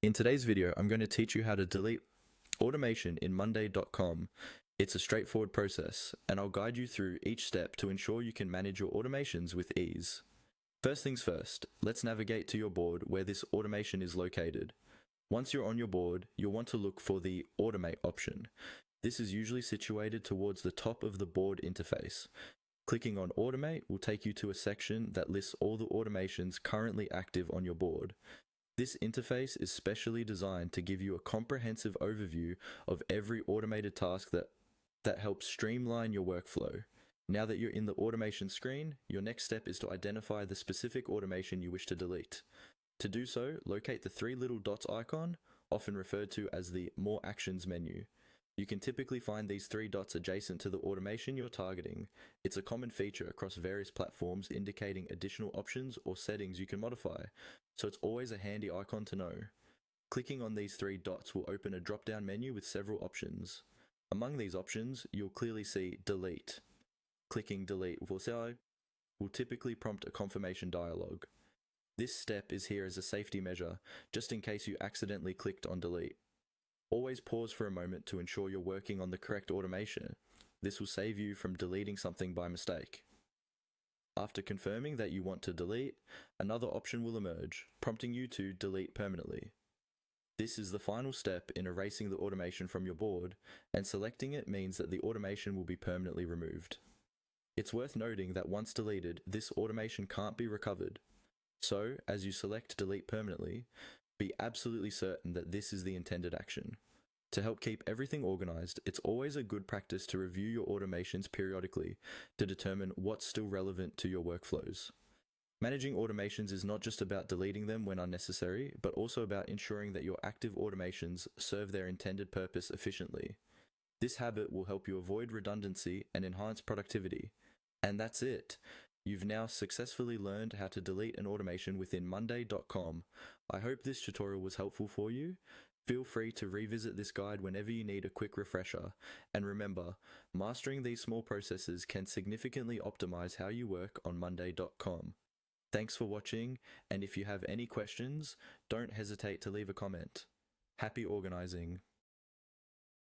In today's video, I'm going to teach you how to delete automation in Monday.com. It's a straightforward process, and I'll guide you through each step to ensure you can manage your automations with ease. First things first, let's navigate to your board where this automation is located. Once you're on your board, you'll want to look for the Automate option. This is usually situated towards the top of the board interface. Clicking on Automate will take you to a section that lists all the automations currently active on your board. This interface is specially designed to give you a comprehensive overview of every automated task that helps streamline your workflow. Now that you're in the automation screen, your next step is to identify the specific automation you wish to delete. To do so, locate the three little dots icon, often referred to as the More Actions menu. You can typically find these three dots adjacent to the automation you're targeting. It's a common feature across various platforms indicating additional options or settings you can modify, so it's always a handy icon to know. Clicking on these three dots will open a drop-down menu with several options. Among these options, you'll clearly see Delete. Clicking Delete will typically prompt a confirmation dialog. This step is here as a safety measure, just in case you accidentally clicked on Delete. Always pause for a moment to ensure you're working on the correct automation. This will save you from deleting something by mistake. After confirming that you want to delete, another option will emerge, prompting you to delete permanently. This is the final step in erasing the automation from your board, and selecting it means that the automation will be permanently removed. It's worth noting that once deleted, this automation can't be recovered. So, as you select delete permanently, be absolutely certain that this is the intended action. To help keep everything organized, it's always a good practice to review your automations periodically to determine what's still relevant to your workflows. Managing automations is not just about deleting them when unnecessary, but also about ensuring that your active automations serve their intended purpose efficiently. This habit will help you avoid redundancy and enhance productivity. And that's it. You've now successfully learned how to delete an automation within Monday.com. I hope this tutorial was helpful for you. Feel free to revisit this guide whenever you need a quick refresher. And remember, mastering these small processes can significantly optimize how you work on Monday.com. Thanks for watching, and if you have any questions, don't hesitate to leave a comment. Happy organizing!